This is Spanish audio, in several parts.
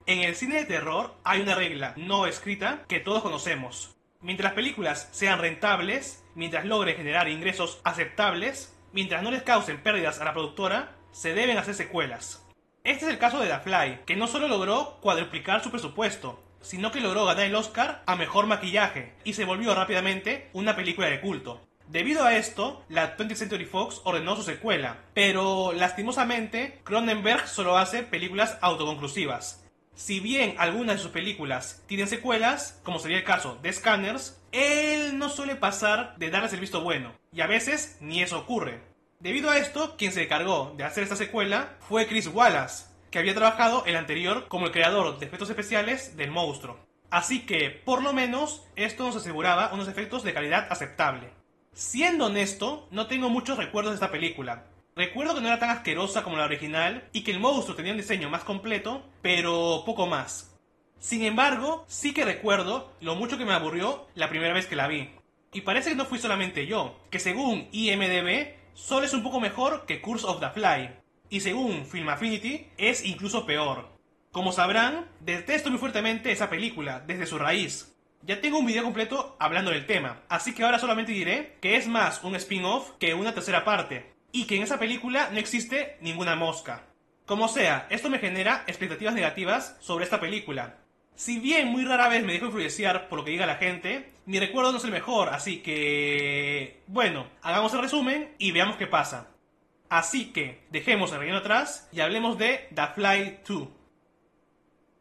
En el cine de terror hay una regla no escrita que todos conocemos. Mientras las películas sean rentables, mientras logren generar ingresos aceptables, mientras no les causen pérdidas a la productora, se deben hacer secuelas. Este es el caso de The Fly, que no solo logró cuadruplicar su presupuesto, sino que logró ganar el Oscar a mejor maquillaje y se volvió rápidamente una película de culto. Debido a esto, la 20th Century Fox ordenó su secuela, pero lastimosamente Cronenberg solo hace películas autoconclusivas. Si bien algunas de sus películas tienen secuelas, como sería el caso de Scanners, él no suele pasar de darles el visto bueno, y a veces ni eso ocurre. Debido a esto, quien se encargó de hacer esta secuela fue Chris Wallace, que había trabajado el anterior como el creador de efectos especiales del monstruo. Así que, por lo menos, esto nos aseguraba unos efectos de calidad aceptable. Siendo honesto, no tengo muchos recuerdos de esta película. Recuerdo que no era tan asquerosa como la original y que el monstruo tenía un diseño más completo, pero poco más. Sin embargo, sí que recuerdo lo mucho que me aburrió la primera vez que la vi. Y parece que no fui solamente yo, que según IMDb, solo es un poco mejor que Curse of the Fly. Y según Film Affinity, es incluso peor. Como sabrán, detesto muy fuertemente esa película, desde su raíz. Ya tengo un video completo hablando del tema, así que ahora solamente diré que es más un spin-off que una tercera parte, y que en esa película no existe ninguna mosca. Como sea, esto me genera expectativas negativas sobre esta película. Si bien muy rara vez me dejo influenciar por lo que diga la gente, mi recuerdo no es el mejor, así que... Bueno, hagamos el resumen y veamos qué pasa. Así que, dejemos el relleno atrás y hablemos de The Fly 2.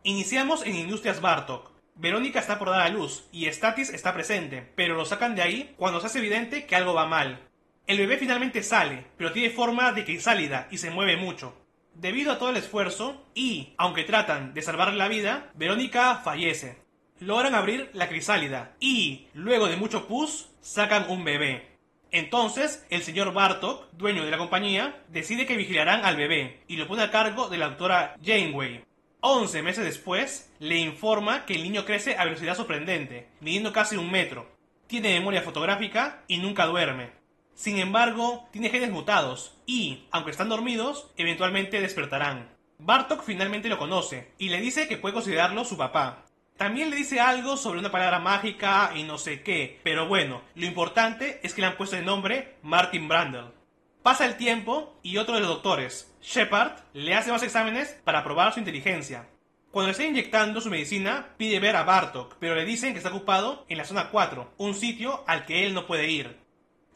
Iniciamos en Industrias Bartok. Verónica está por dar a luz y Statis está presente, pero lo sacan de ahí cuando se hace evidente que algo va mal. El bebé finalmente sale, pero tiene forma de crisálida y se mueve mucho. Debido a todo el esfuerzo, y aunque tratan de salvarle la vida, Verónica fallece. Logran abrir la crisálida y, luego de mucho pus, sacan un bebé. Entonces, el señor Bartok, dueño de la compañía, decide que vigilarán al bebé y lo pone a cargo de la doctora Janeway. 11 meses después, le informa que el niño crece a velocidad sorprendente, midiendo casi 1 metro. Tiene memoria fotográfica y nunca duerme. Sin embargo, tiene genes mutados y, aunque están dormidos, eventualmente despertarán. Bartok finalmente lo conoce y le dice que puede considerarlo su papá. También le dice algo sobre una palabra mágica y no sé qué, pero bueno, lo importante es que le han puesto el nombre Martin Brundle. Pasa el tiempo y otro de los doctores, Shepard, le hace más exámenes para probar su inteligencia. Cuando le está inyectando su medicina, pide ver a Bartok, pero le dicen que está ocupado en la zona 4, un sitio al que él no puede ir.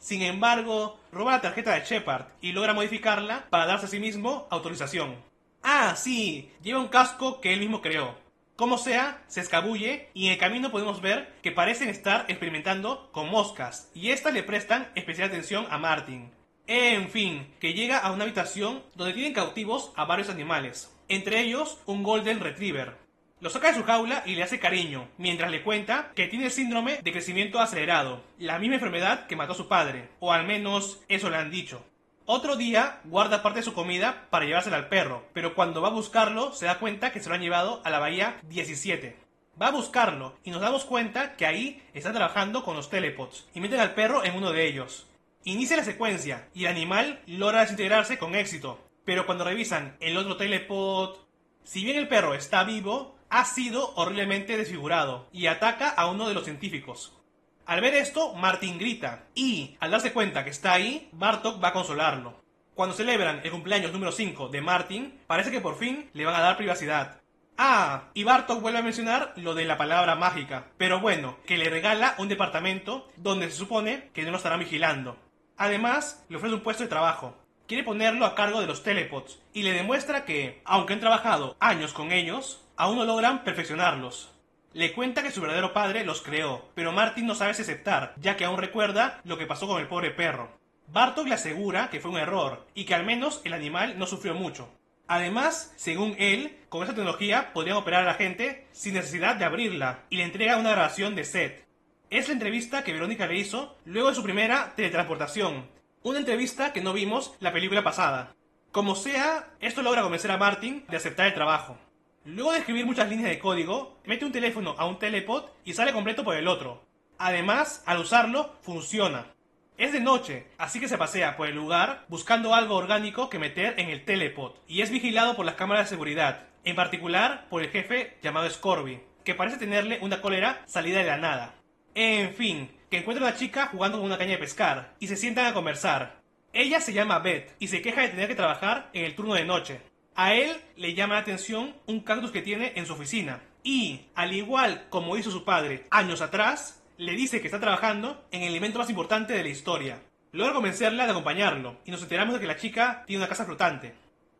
Sin embargo, roba la tarjeta de Shepard y logra modificarla para darse a sí mismo autorización. Ah, sí, lleva un casco que él mismo creó. Como sea, se escabulle y en el camino podemos ver que parecen estar experimentando con moscas y estas le prestan especial atención a Martin. En fin, que llega a una habitación donde tienen cautivos a varios animales, entre ellos un Golden Retriever. Lo saca de su jaula y le hace cariño, mientras le cuenta que tiene el síndrome de crecimiento acelerado, la misma enfermedad que mató a su padre, o al menos eso le han dicho. Otro día guarda parte de su comida para llevársela al perro, pero cuando va a buscarlo se da cuenta que se lo han llevado a la bahía 17. Va a buscarlo y nos damos cuenta que ahí están trabajando con los telepods y meten al perro en uno de ellos. Inicia la secuencia y el animal logra desintegrarse con éxito, pero cuando revisan el otro telepod... Si bien el perro está vivo, ha sido horriblemente desfigurado y ataca a uno de los científicos. Al ver esto, Martin grita y, al darse cuenta que está ahí, Bartok va a consolarlo. Cuando celebran el cumpleaños número 5 de Martin, parece que por fin le van a dar privacidad. Ah, y Bartok vuelve a mencionar lo de la palabra mágica, pero bueno, que le regala un departamento donde se supone que no lo estarán vigilando. Además, le ofrece un puesto de trabajo. Quiere ponerlo a cargo de los telepods y le demuestra que, aunque han trabajado años con ellos, aún no logran perfeccionarlos. Le cuenta que su verdadero padre los creó, pero Martin no sabe si aceptar, ya que aún recuerda lo que pasó con el pobre perro. Bartok le asegura que fue un error, y que al menos el animal no sufrió mucho. Además, según él, con esa tecnología podrían operar a la gente sin necesidad de abrirla, y le entrega una grabación de Seth. Es la entrevista que Verónica le hizo luego de su primera teletransportación, una entrevista que no vimos la película pasada. Como sea, esto logra convencer a Martin de aceptar el trabajo. Luego de escribir muchas líneas de código, mete un teléfono a un telepod y sale completo por el otro. Además, al usarlo, funciona. Es de noche, así que se pasea por el lugar buscando algo orgánico que meter en el telepod y es vigilado por las cámaras de seguridad, en particular por el jefe llamado Scorby, que parece tenerle una cólera salida de la nada. En fin, que encuentra a una chica jugando con una caña de pescar, y se sientan a conversar. Ella se llama Beth, y se queja de tener que trabajar en el turno de noche. A él le llama la atención un cactus que tiene en su oficina, y, al igual como hizo su padre años atrás, le dice que está trabajando en el elemento más importante de la historia. Logra convencerla de acompañarlo, y nos enteramos de que la chica tiene una casa flotante.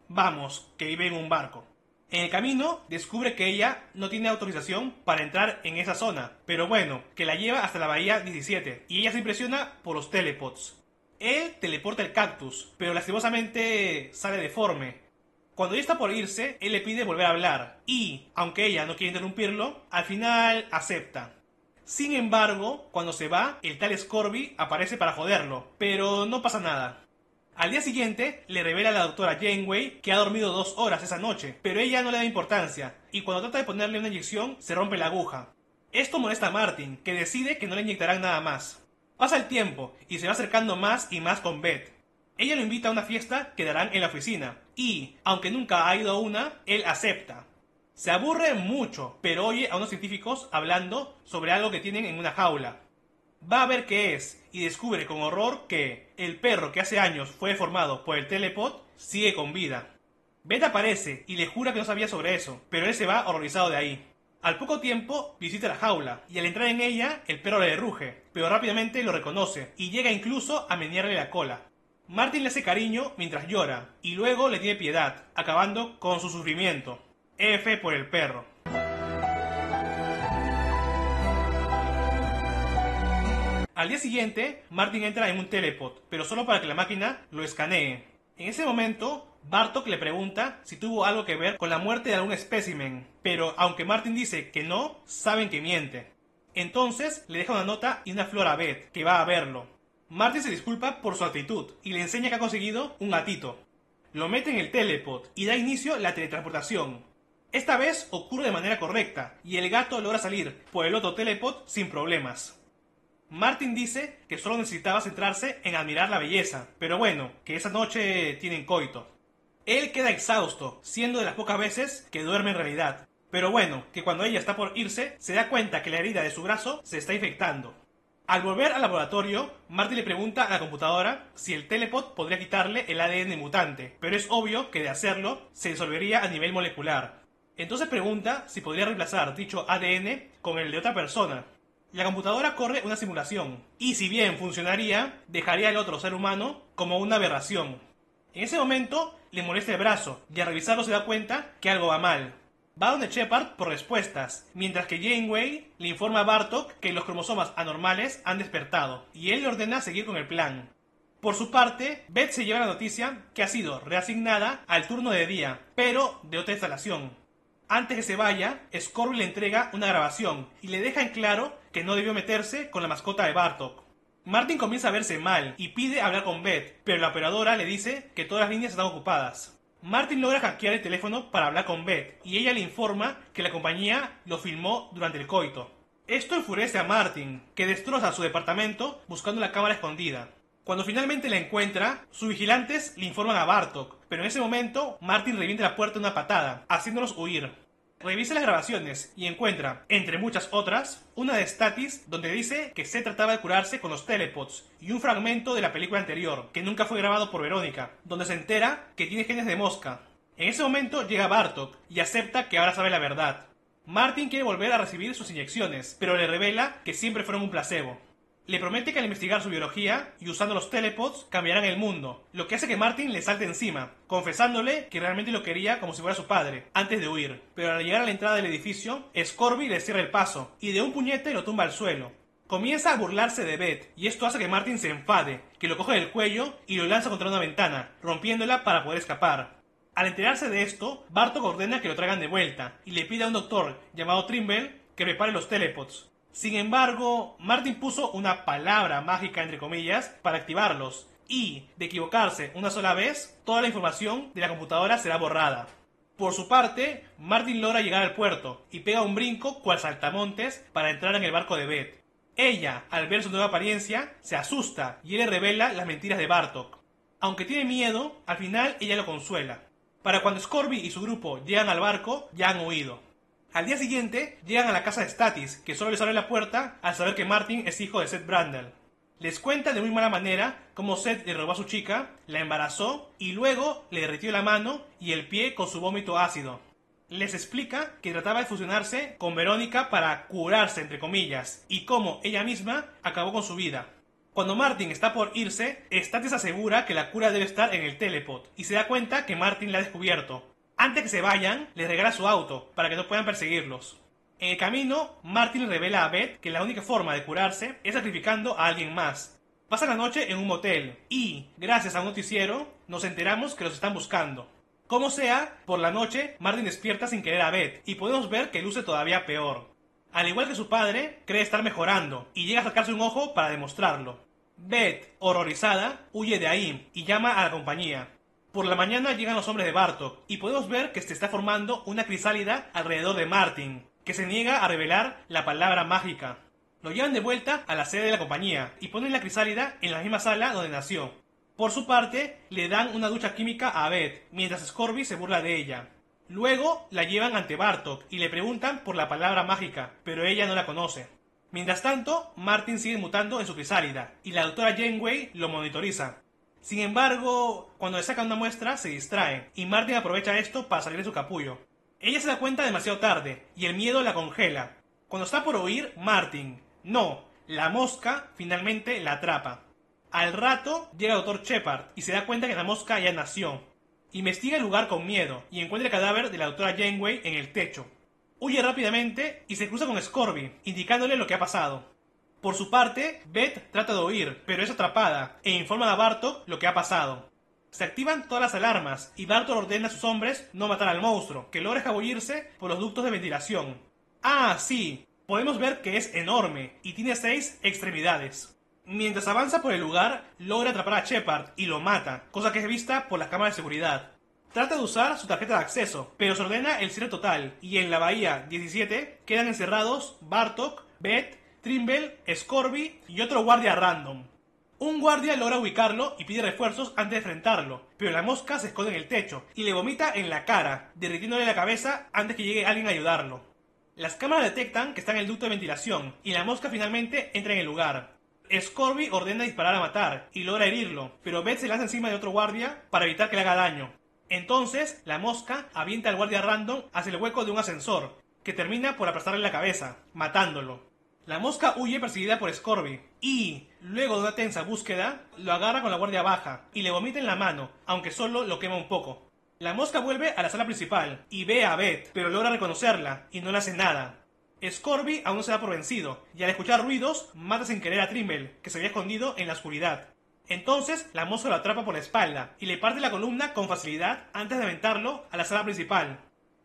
Vamos, que vive en un barco. En el camino, descubre que ella no tiene autorización para entrar en esa zona, pero bueno, que la lleva hasta la bahía 17, y ella se impresiona por los telepods. Él teleporta el cactus, pero lastimosamente sale deforme. Cuando ella está por irse, él le pide volver a hablar, y, aunque ella no quiere interrumpirlo, al final acepta. Sin embargo, cuando se va, el tal Scorby aparece para joderlo, pero no pasa nada. Al día siguiente, le revela a la doctora Janeway que ha dormido 2 horas esa noche, pero ella no le da importancia, y cuando trata de ponerle una inyección, se rompe la aguja. Esto molesta a Martin, que decide que no le inyectarán nada más. Pasa el tiempo, y se va acercando más y más con Beth. Ella lo invita a una fiesta que darán en la oficina, y, aunque nunca ha ido a una, él acepta. Se aburre mucho, pero oye a unos científicos hablando sobre algo que tienen en una jaula. Va a ver qué es, y descubre con horror que el perro que hace años fue formado por el telepod sigue con vida. Beth aparece y le jura que no sabía sobre eso, pero él se va horrorizado de ahí. Al poco tiempo visita la jaula, y al entrar en ella, el perro le ruge, pero rápidamente lo reconoce, y llega incluso a menearle la cola. Martin le hace cariño mientras llora, y luego le tiene piedad, acabando con su sufrimiento. F por el perro. Al día siguiente, Martin entra en un telepod, pero solo para que la máquina lo escanee. En ese momento, Bartok le pregunta si tuvo algo que ver con la muerte de algún espécimen, pero aunque Martin dice que no, saben que miente. Entonces, le deja una nota y una flor a Beth, que va a verlo. Martin se disculpa por su actitud y le enseña que ha conseguido un gatito. Lo mete en el telepod y da inicio a la teletransportación. Esta vez ocurre de manera correcta, y el gato logra salir por el otro telepod sin problemas. Martin dice que solo necesitaba centrarse en admirar la belleza, pero bueno, que esa noche tienen coito. Él queda exhausto, siendo de las pocas veces que duerme en realidad. Pero bueno, que cuando ella está por irse, se da cuenta que la herida de su brazo se está infectando. Al volver al laboratorio, Martin le pregunta a la computadora si el telepod podría quitarle el ADN mutante, pero es obvio que de hacerlo se disolvería a nivel molecular. Entonces pregunta si podría reemplazar dicho ADN con el de otra persona. La computadora corre una simulación, y si bien funcionaría, dejaría al otro ser humano como una aberración. En ese momento le molesta el brazo, y al revisarlo se da cuenta que algo va mal. Va donde Shepard por respuestas, mientras que Janeway le informa a Bartok que los cromosomas anormales han despertado, y él le ordena seguir con el plan. Por su parte, Beth se lleva la noticia que ha sido reasignada al turno de día, pero de otra instalación. Antes que se vaya, Scorby le entrega una grabación y le deja en claro que no debió meterse con la mascota de Bartok. Martin comienza a verse mal y pide hablar con Beth, pero la operadora le dice que todas las líneas están ocupadas. Martin logra hackear el teléfono para hablar con Beth y ella le informa que la compañía lo filmó durante el coito. Esto enfurece a Martin, que destroza su departamento buscando la cámara escondida. Cuando finalmente la encuentra, sus vigilantes le informan a Bartok, pero en ese momento Martin revienta la puerta de una patada, haciéndolos huir. Revisa las grabaciones y encuentra, entre muchas otras, una de Statis donde dice que se trataba de curarse con los telepods y un fragmento de la película anterior, que nunca fue grabado por Verónica, donde se entera que tiene genes de mosca. En ese momento llega Bartok y acepta que ahora sabe la verdad. Martin quiere volver a recibir sus inyecciones, pero le revela que siempre fueron un placebo. Le promete que al investigar su biología y usando los telepods cambiarán el mundo, lo que hace que Martin le salte encima, confesándole que realmente lo quería como si fuera su padre, antes de huir. Pero al llegar a la entrada del edificio, Scorby le cierra el paso y de un puñete lo tumba al suelo. Comienza a burlarse de Beth y esto hace que Martin se enfade, que lo coge del cuello y lo lanza contra una ventana, rompiéndola para poder escapar. Al enterarse de esto, Bartok ordena que lo traigan de vuelta y le pide a un doctor llamado Trimble que prepare los telepods. Sin embargo, Martin puso una palabra mágica entre comillas para activarlos y, de equivocarse una sola vez, toda la información de la computadora será borrada. Por su parte, Martin logra llegar al puerto y pega un brinco cual saltamontes para entrar en el barco de Beth. Ella, al ver su nueva apariencia, se asusta y él le revela las mentiras de Bartok. Aunque tiene miedo, al final ella lo consuela. Para cuando Scorby y su grupo llegan al barco, ya han huido. Al día siguiente, llegan a la casa de Statis, que solo les abre la puerta al saber que Martin es hijo de Seth Brundle. Les cuenta de muy mala manera cómo Seth le robó a su chica, la embarazó y luego le derritió la mano y el pie con su vómito ácido. Les explica que trataba de fusionarse con Verónica para curarse, entre comillas, y cómo ella misma acabó con su vida. Cuando Martin está por irse, Statis asegura que la cura debe estar en el telepod y se da cuenta que Martin la ha descubierto. Antes que se vayan, les regala su auto para que no puedan perseguirlos. En el camino, Martin le revela a Beth que la única forma de curarse es sacrificando a alguien más. Pasan la noche en un motel y, gracias a un noticiero, nos enteramos que los están buscando. Como sea, por la noche, Martin despierta sin querer a Beth y podemos ver que luce todavía peor. Al igual que su padre, cree estar mejorando y llega a sacarse un ojo para demostrarlo. Beth, horrorizada, huye de ahí y llama a la compañía. Por la mañana llegan los hombres de Bartok y podemos ver que se está formando una crisálida alrededor de Martin, que se niega a revelar la palabra mágica. Lo llevan de vuelta a la sede de la compañía y ponen la crisálida en la misma sala donde nació. Por su parte, le dan una ducha química a Beth, mientras Scorby se burla de ella. Luego la llevan ante Bartok y le preguntan por la palabra mágica, pero ella no la conoce. Mientras tanto, Martin sigue mutando en su crisálida y la doctora Janeway lo monitoriza. Sin embargo, cuando le sacan una muestra, se distrae y Martin aprovecha esto para salir de su capullo. Ella se da cuenta demasiado tarde y el miedo la congela. Cuando está por huir, Martin, no, la mosca, finalmente la atrapa. Al rato llega el Dr. Shepard y se da cuenta que la mosca ya nació. Investiga el lugar con miedo y encuentra el cadáver de la doctora Janeway en el techo. Huye rápidamente y se cruza con Scorby, indicándole lo que ha pasado. Por su parte, Beth trata de huir, pero es atrapada e informa a Bartok lo que ha pasado. Se activan todas las alarmas y Bartok ordena a sus hombres no matar al monstruo, que logra escabullirse por los ductos de ventilación. Ah, sí, podemos ver que es enorme y tiene 6 extremidades. Mientras avanza por el lugar, logra atrapar a Shepard y lo mata, cosa que es vista por las cámaras de seguridad. Trata de usar su tarjeta de acceso, pero se ordena el cierre total y en la bahía 17 quedan encerrados Bartok, Beth, Trimble, Scorby y otro guardia random. Un guardia logra ubicarlo y pide refuerzos antes de enfrentarlo, pero la mosca se esconde en el techo y le vomita en la cara, derritiéndole la cabeza antes que llegue alguien a ayudarlo. Las cámaras detectan que está en el ducto de ventilación y la mosca finalmente entra en el lugar. Scorby ordena disparar a matar y logra herirlo, pero Beth se lanza encima de otro guardia para evitar que le haga daño. Entonces, la mosca avienta al guardia random hacia el hueco de un ascensor, que termina por aplastarle la cabeza, matándolo. La mosca huye perseguida por Scorby y, luego de una tensa búsqueda, lo agarra con la guardia baja y le vomita en la mano, aunque solo lo quema un poco. La mosca vuelve a la sala principal y ve a Beth, pero logra reconocerla y no le hace nada. Scorby aún no se da por vencido y al escuchar ruidos mata sin querer a Trimble, que se había escondido en la oscuridad. Entonces la mosca lo atrapa por la espalda y le parte la columna con facilidad antes de aventarlo a la sala principal.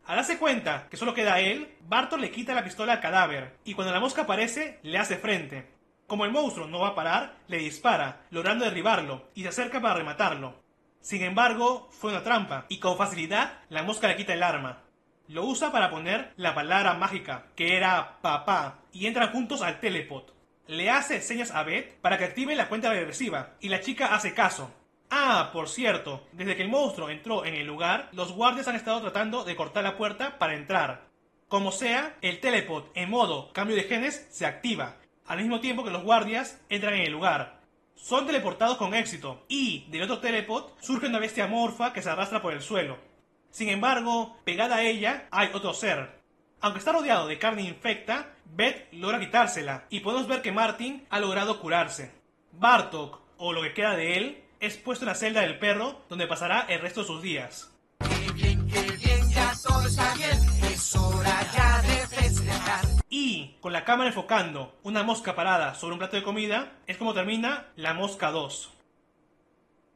Al darse cuenta que solo queda él, Bartok le quita la pistola al cadáver y cuando la mosca aparece le hace frente. Como el monstruo no va a parar, le dispara, logrando derribarlo y se acerca para rematarlo. Sin embargo, fue una trampa y con facilidad la mosca le quita el arma. Lo usa para poner la palabra mágica, que era papá, y entran juntos al telepod. Le hace señas a Beth para que active la cuenta regresiva y la chica hace caso. Ah, por cierto, desde que el monstruo entró en el lugar, los guardias han estado tratando de cortar la puerta para entrar. Como sea, el telepod en modo cambio de genes se activa, al mismo tiempo que los guardias entran en el lugar. Son teleportados con éxito y, del otro telepod, surge una bestia amorfa que se arrastra por el suelo. Sin embargo, pegada a ella hay otro ser. Aunque está rodeado de carne infecta, Beth logra quitársela y podemos ver que Martin ha logrado curarse. Bartok, o lo que queda de él, es puesto en la celda del perro donde pasará el resto de sus días. Qué bien, ya todo está bien, es hora ya de festejar. Y, con la cámara enfocando una mosca parada sobre un plato de comida, es como termina La Mosca 2.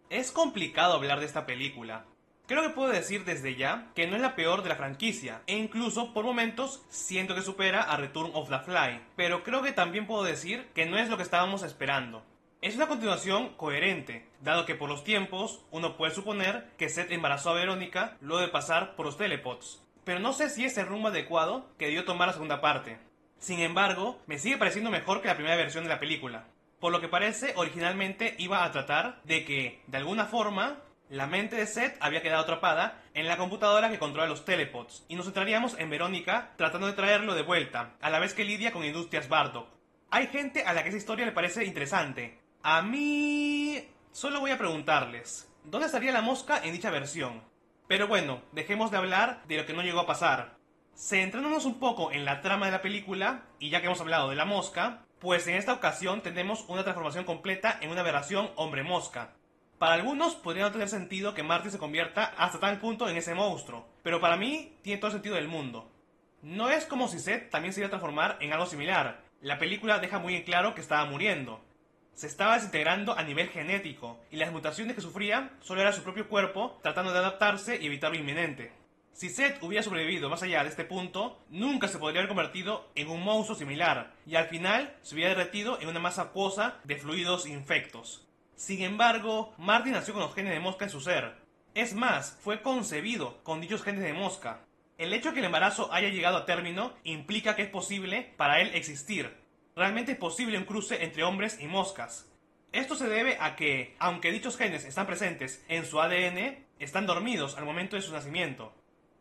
Es complicado hablar de esta película. Creo que puedo decir desde ya que no es la peor de la franquicia, e incluso por momentos siento que supera a Return of the Fly, pero creo que también puedo decir que no es lo que estábamos esperando. Es una continuación coherente, dado que por los tiempos uno puede suponer que Seth embarazó a Verónica luego de pasar por los telepods, pero no sé si es el rumbo adecuado que debió tomar la segunda parte. Sin embargo, me sigue pareciendo mejor que la primera versión de la película. Por lo que parece, originalmente iba a tratar de que, de alguna forma, La mente de Seth había quedado atrapada en la computadora que controla los telepods, y nos centraríamos en Verónica tratando de traerlo de vuelta, a la vez que lidia con Industrias Bardock. Hay gente a la que esa historia le parece interesante. A mí... solo voy a preguntarles, ¿dónde estaría la mosca en dicha versión? Pero bueno, dejemos de hablar de lo que no llegó a pasar. Centrándonos un poco en la trama de la película, y ya que hemos hablado de la mosca, pues en esta ocasión tenemos una transformación completa en una aberración hombre-mosca. Para algunos podría no tener sentido que Marty se convierta hasta tal punto en ese monstruo, pero para mí tiene todo el sentido del mundo. No es como si Seth también se iba a transformar en algo similar. La película deja muy en claro que estaba muriendo. Se estaba desintegrando a nivel genético, y las mutaciones que sufría solo era su propio cuerpo tratando de adaptarse y evitar lo inminente. Si Seth hubiera sobrevivido más allá de este punto, nunca se podría haber convertido en un monstruo similar, y al final se hubiera derretido en una masa acuosa de fluidos infectos. Sin embargo, Marty nació con los genes de mosca en su ser. Es más, fue concebido con dichos genes de mosca. El hecho de que el embarazo haya llegado a término implica que es posible para él existir. Realmente es posible un cruce entre hombres y moscas. Esto se debe a que, aunque dichos genes están presentes en su ADN, están dormidos al momento de su nacimiento.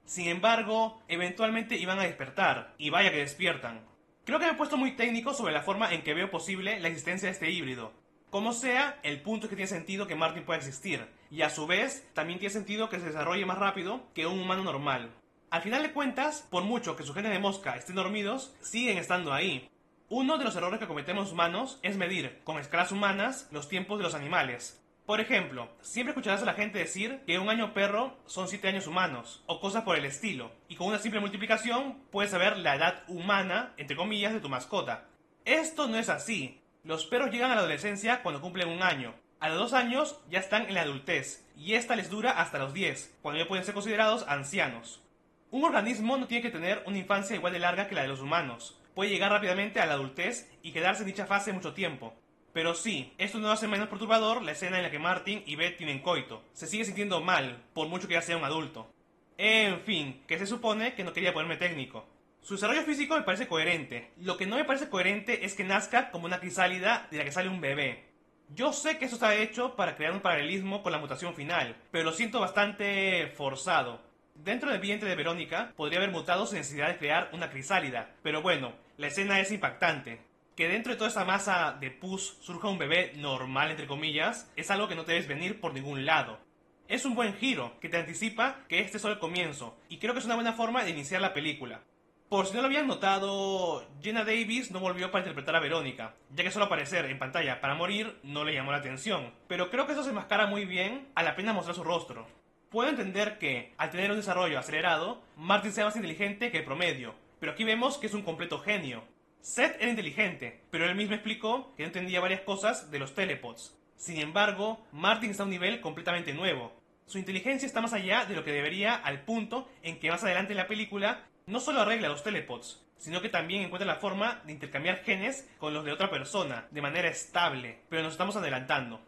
Sin embargo, eventualmente iban a despertar, y vaya que despiertan. Creo que me he puesto muy técnico sobre la forma en que veo posible la existencia de este híbrido. Como sea, el punto es que tiene sentido que Martin pueda existir, y a su vez, también tiene sentido que se desarrolle más rápido que un humano normal. Al final de cuentas, por mucho que sus genes de mosca estén dormidos, siguen estando ahí. Uno de los errores que cometemos los humanos es medir, con escalas humanas, los tiempos de los animales. Por ejemplo, siempre escucharás a la gente decir que un año perro son 7 años humanos, o cosas por el estilo, y con una simple multiplicación puedes saber la edad humana, entre comillas, de tu mascota. Esto no es así. Los perros llegan a la adolescencia cuando cumplen un año. A los 2 años ya están en la adultez, y esta les dura hasta los 10, cuando ya pueden ser considerados ancianos. Un organismo no tiene que tener una infancia igual de larga que la de los humanos. Puede llegar rápidamente a la adultez y quedarse en dicha fase mucho tiempo. Pero sí, esto no hace menos perturbador la escena en la que Martin y Beth tienen coito. Se sigue sintiendo mal, por mucho que ya sea un adulto. En fin, que se supone que no quería ponerme técnico. Su desarrollo físico me parece coherente. Lo que no me parece coherente es que nazca como una crisálida de la que sale un bebé. Yo sé que eso está hecho para crear un paralelismo con la mutación final, pero lo siento bastante forzado. Dentro del vientre de Verónica podría haber mutado sin necesidad de crear una crisálida, pero bueno, la escena es impactante. Que dentro de toda esa masa de pus surja un bebé normal, entre comillas, es algo que no te debes venir por ningún lado. Es un buen giro, que te anticipa que este es solo el comienzo, y creo que es una buena forma de iniciar la película. Por si no lo habían notado, Jenna Davis no volvió para interpretar a Verónica, ya que solo aparecer en pantalla para morir no le llamó la atención, pero creo que eso se enmascara muy bien a la pena mostrar su rostro. Puedo entender que, al tener un desarrollo acelerado, Martin sea más inteligente que el promedio, pero aquí vemos que es un completo genio. Seth era inteligente, pero él mismo explicó que no entendía varias cosas de los telepods. Sin embargo, Martin está a un nivel completamente nuevo. Su inteligencia está más allá de lo que debería, al punto en que más adelante en la película no solo arregla los telepods, sino que también encuentra la forma de intercambiar genes con los de otra persona, de manera estable, pero nos estamos adelantando.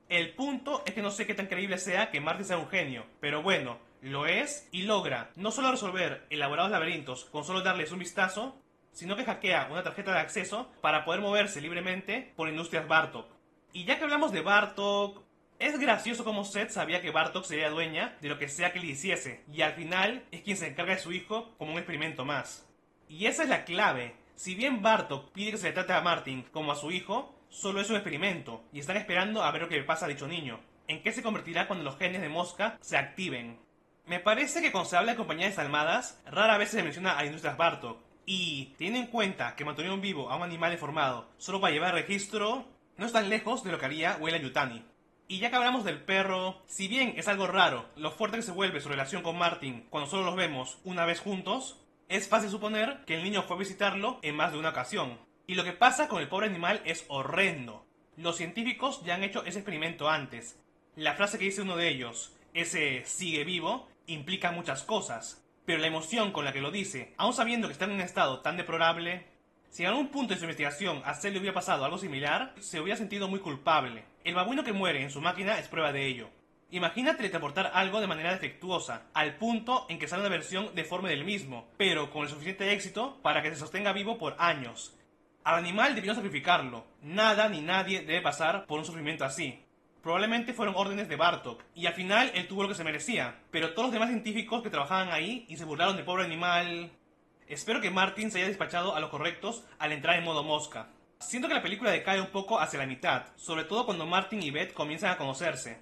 El punto es que no sé qué tan creíble sea que Martin sea un genio, pero bueno, lo es y logra no solo resolver elaborados laberintos con solo darles un vistazo, sino que hackea una tarjeta de acceso para poder moverse libremente por Industrias Bardock. Y ya que hablamos de Bardock, es gracioso como Seth sabía que Bardock sería dueña de lo que sea que le hiciese, y al final es quien se encarga de su hijo como un experimento más. Y esa es la clave. Si bien Bardock pide que se le trate a Martin como a su hijo, solo es un experimento, y están esperando a ver lo que le pasa a dicho niño. ¿En qué se convertirá cuando los genes de mosca se activen? Me parece que cuando se habla de compañías desalmadas, rara vez se menciona a Industrias Bardock. Y, teniendo en cuenta que mantuvieron vivo a un animal deformado solo para llevar registro, no es tan lejos de lo que haría Weyland Yutani. Y ya que hablamos del perro, si bien es algo raro lo fuerte que se vuelve su relación con Martin cuando solo los vemos una vez juntos, es fácil suponer que el niño fue a visitarlo en más de una ocasión. Y lo que pasa con el pobre animal es horrendo. Los científicos ya han hecho ese experimento antes. La frase que dice uno de ellos, ese sigue vivo, implica muchas cosas. Pero la emoción con la que lo dice, aun sabiendo que está en un estado tan deplorable, si en algún punto de su investigación a Seth le hubiera pasado algo similar, se hubiera sentido muy culpable. El babuino que muere en su máquina es prueba de ello. Imagina teletransportar algo de manera defectuosa, al punto en que sale una versión deforme del mismo, pero con el suficiente éxito para que se sostenga vivo por años. Al animal debieron sacrificarlo. Nada ni nadie debe pasar por un sufrimiento así. Probablemente fueron órdenes de Bartok, y al final él tuvo lo que se merecía, pero todos los demás científicos que trabajaban ahí y se burlaron del pobre animal... Espero que Martin se haya despachado a los correctos al entrar en modo mosca. Siento que la película decae un poco hacia la mitad, sobre todo cuando Martin y Beth comienzan a conocerse.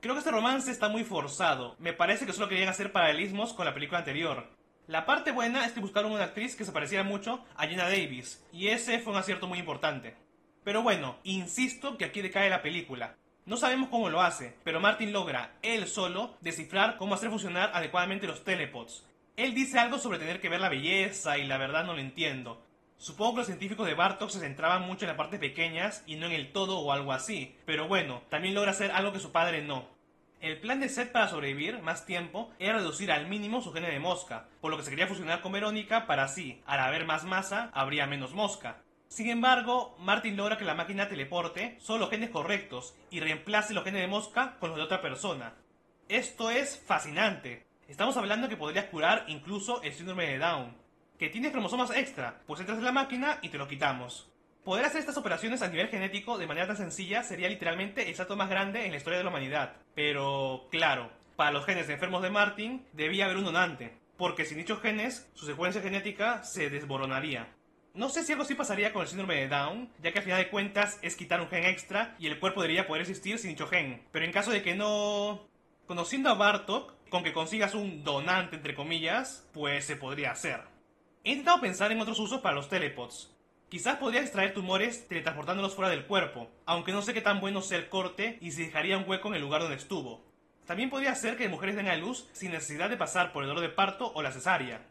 Creo que este romance está muy forzado, me parece que solo querían hacer paralelismos con la película anterior. La parte buena es que buscaron una actriz que se pareciera mucho a Geena Davis, y ese fue un acierto muy importante. Pero bueno, insisto que aquí decae la película. No sabemos cómo lo hace, pero Martin logra, él solo, descifrar cómo hacer funcionar adecuadamente los telepods. Él dice algo sobre tener que ver la belleza y la verdad no lo entiendo. Supongo que los científicos de Bartok se centraban mucho en las partes pequeñas y no en el todo o algo así, pero bueno, también logra hacer algo que su padre no. El plan de Seth para sobrevivir más tiempo era reducir al mínimo su gene de mosca, por lo que se quería fusionar con Verónica para así, al haber más masa, habría menos mosca. Sin embargo, Martin logra que la máquina teleporte solo los genes correctos y reemplace los genes de mosca con los de otra persona. Esto es fascinante. Estamos hablando que podrías curar incluso el síndrome de Down. Que tienes cromosomas extra, pues entras en la máquina y te lo quitamos. Poder hacer estas operaciones a nivel genético de manera tan sencilla sería literalmente el salto más grande en la historia de la humanidad. Pero, claro, para los genes enfermos de Martin debía haber un donante, porque sin dichos genes, su secuencia genética se desmoronaría. No sé si algo así pasaría con el síndrome de Down, ya que al final de cuentas es quitar un gen extra y el cuerpo debería poder existir sin dicho gen. Pero en caso de que no... Conociendo a Bartok, con que consigas un donante entre comillas, pues se podría hacer. He intentado pensar en otros usos para los telepods. Quizás podrías extraer tumores teletransportándolos fuera del cuerpo, aunque no sé qué tan bueno sea el corte y si dejaría un hueco en el lugar donde estuvo. También podría ser que mujeres den a luz sin necesidad de pasar por el dolor de parto o la cesárea.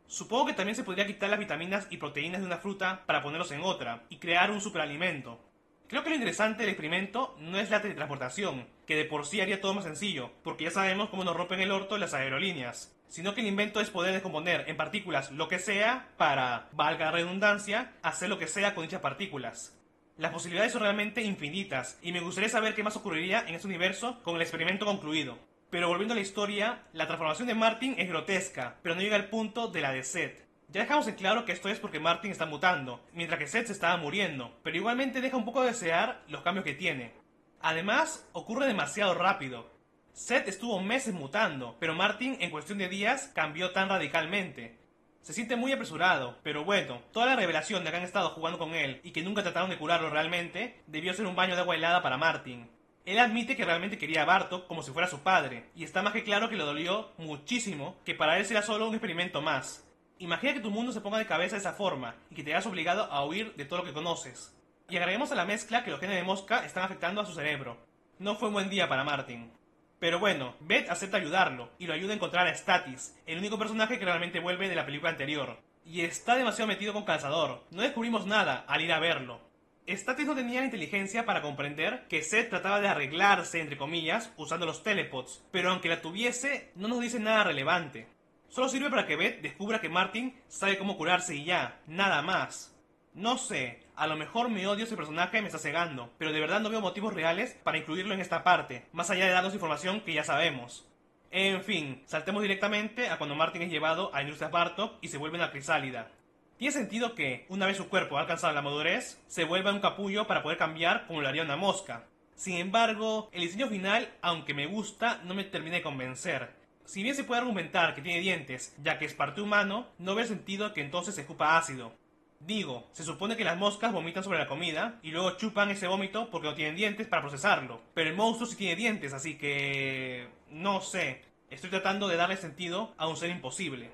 Supongo que también se podría quitar las vitaminas y proteínas de una fruta para ponerlos en otra, y crear un superalimento. Creo que lo interesante del experimento no es la teletransportación, que de por sí haría todo más sencillo, porque ya sabemos cómo nos rompen el orto las aerolíneas, sino que el invento es poder descomponer en partículas lo que sea para, valga la redundancia, hacer lo que sea con dichas partículas. Las posibilidades son realmente infinitas, y me gustaría saber qué más ocurriría en este universo con el experimento concluido. Pero volviendo a la historia, la transformación de Martin es grotesca, pero no llega al punto de la de Seth. Ya dejamos en claro que esto es porque Martin está mutando, mientras que Seth se estaba muriendo, pero igualmente deja un poco de desear los cambios que tiene. Además, ocurre demasiado rápido. Seth estuvo meses mutando, pero Martin en cuestión de días cambió tan radicalmente. Se siente muy apresurado, pero bueno, toda la revelación de que han estado jugando con él y que nunca trataron de curarlo realmente, debió ser un baño de agua helada para Martin. Él admite que realmente quería a Bartok como si fuera su padre, y está más que claro que le dolió muchísimo que para él será solo un experimento más. Imagina que tu mundo se ponga de cabeza de esa forma, y que te veas obligado a huir de todo lo que conoces. Y agreguemos a la mezcla que los genes de mosca están afectando a su cerebro. No fue un buen día para Martin. Pero bueno, Beth acepta ayudarlo, y lo ayuda a encontrar a Statis, el único personaje que realmente vuelve de la película anterior. Y está demasiado metido con Calzador, no descubrimos nada al ir a verlo. Statis no tenía la inteligencia para comprender que Seth trataba de arreglarse, entre comillas, usando los telepods, pero aunque la tuviese, no nos dice nada relevante. Solo sirve para que Beth descubra que Martin sabe cómo curarse y ya, nada más. No sé, a lo mejor mi odio a ese personaje me está cegando, pero de verdad no veo motivos reales para incluirlo en esta parte, más allá de darnos información que ya sabemos. En fin, saltemos directamente a cuando Martin es llevado a Industrias Bartok y se vuelve una crisálida. Tiene sentido que, una vez su cuerpo ha alcanzado la madurez, se vuelva un capullo para poder cambiar como lo haría una mosca. Sin embargo, el diseño final, aunque me gusta, no me termina de convencer. Si bien se puede argumentar que tiene dientes, ya que es parte humano, no veo sentido que entonces se escupa ácido. Digo, se supone que las moscas vomitan sobre la comida y luego chupan ese vómito porque no tienen dientes para procesarlo. Pero el monstruo sí tiene dientes, así que... no sé. Estoy tratando de darle sentido a un ser imposible.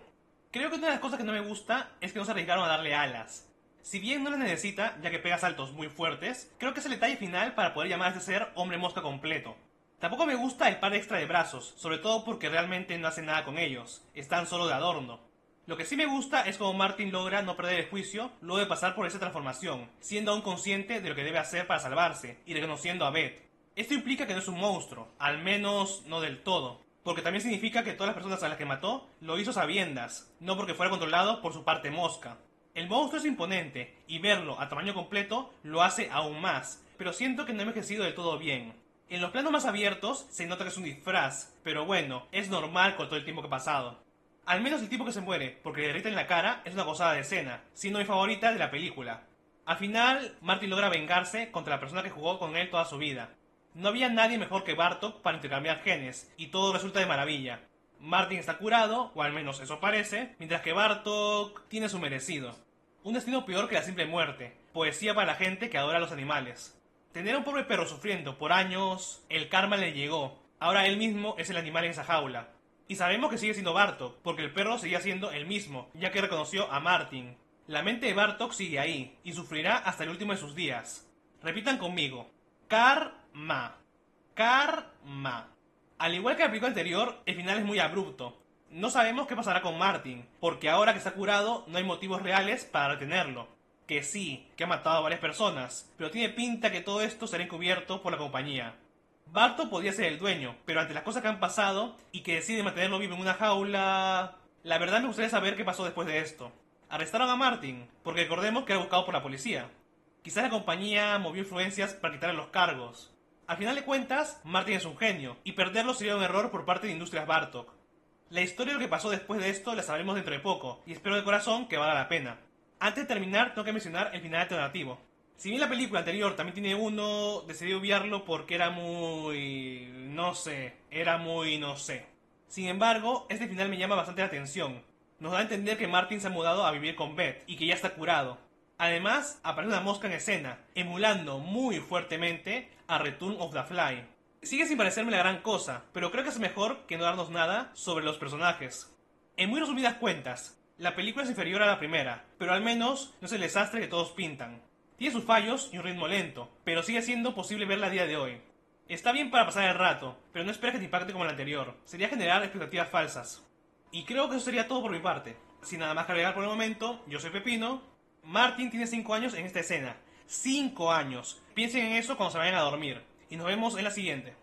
Creo que una de las cosas que no me gusta es que no se arriesgaron a darle alas. Si bien no las necesita, ya que pega saltos muy fuertes, creo que es el detalle final para poder llamar a este ser hombre mosca completo. Tampoco me gusta el par extra de brazos, sobre todo porque realmente no hace nada con ellos, están solo de adorno. Lo que sí me gusta es cómo Martin logra no perder el juicio luego de pasar por esa transformación, siendo aún consciente de lo que debe hacer para salvarse, y reconociendo a Beth. Esto implica que no es un monstruo, al menos no del todo, porque también significa que todas las personas a las que mató lo hizo sabiendas, no porque fuera controlado por su parte mosca. El monstruo es imponente, y verlo a tamaño completo lo hace aún más, pero siento que no ha envejecido del todo bien. En los planos más abiertos se nota que es un disfraz, pero bueno, es normal con todo el tiempo que ha pasado. Al menos el tipo que se muere, porque le derriten la cara, es una gozada de escena, siendo mi favorita de la película. Al final, Martin logra vengarse contra la persona que jugó con él toda su vida. No había nadie mejor que Bartok para intercambiar genes, y todo resulta de maravilla. Martin está curado, o al menos eso parece, mientras que Bartok tiene su merecido. Un destino peor que la simple muerte, poesía para la gente que adora a los animales. Tener a un pobre perro sufriendo por años, el karma le llegó. Ahora él mismo es el animal en esa jaula. Y sabemos que sigue siendo Bartok, porque el perro seguía siendo el mismo, ya que reconoció a Martin. La mente de Bartok sigue ahí, y sufrirá hasta el último de sus días. Repitan conmigo. Karma. Karma. Al igual que la película anterior, el final es muy abrupto. No sabemos qué pasará con Martin, porque ahora que está curado no hay motivos reales para retenerlo. Que sí, que ha matado a varias personas, pero tiene pinta que todo esto será encubierto por la compañía. Bartok podría ser el dueño, pero ante las cosas que han pasado y que decide mantenerlo vivo en una jaula... La verdad me gustaría saber qué pasó después de esto. Arrestaron a Martin, porque recordemos que era buscado por la policía. Quizás la compañía movió influencias para quitarle los cargos. Al final de cuentas, Martin es un genio, y perderlo sería un error por parte de Industrias Bartok. La historia de lo que pasó después de esto la sabremos dentro de poco, y espero de corazón que valga la pena. Antes de terminar, tengo que mencionar el final alternativo. Si bien la película anterior también tiene uno, decidí obviarlo porque era muy... no sé. Sin embargo, este final me llama bastante la atención. Nos da a entender que Martin se ha mudado a vivir con Beth y que ya está curado. Además, aparece una mosca en escena, emulando muy fuertemente a Return of the Fly. Sigue sin parecerme la gran cosa, pero creo que es mejor que no darnos nada sobre los personajes. En muy resumidas cuentas, la película es inferior a la primera, pero al menos no es el desastre que todos pintan. Tiene sus fallos y un ritmo lento, pero sigue siendo posible verla a día de hoy. Está bien para pasar el rato, pero no esperes que te impacte como la anterior. Sería generar expectativas falsas. Y creo que eso sería todo por mi parte. Sin nada más que agregar por el momento, yo soy Pepino. Martin tiene 5 años en esta escena. 5 años. Piensen en eso cuando se vayan a dormir. Y nos vemos en la siguiente.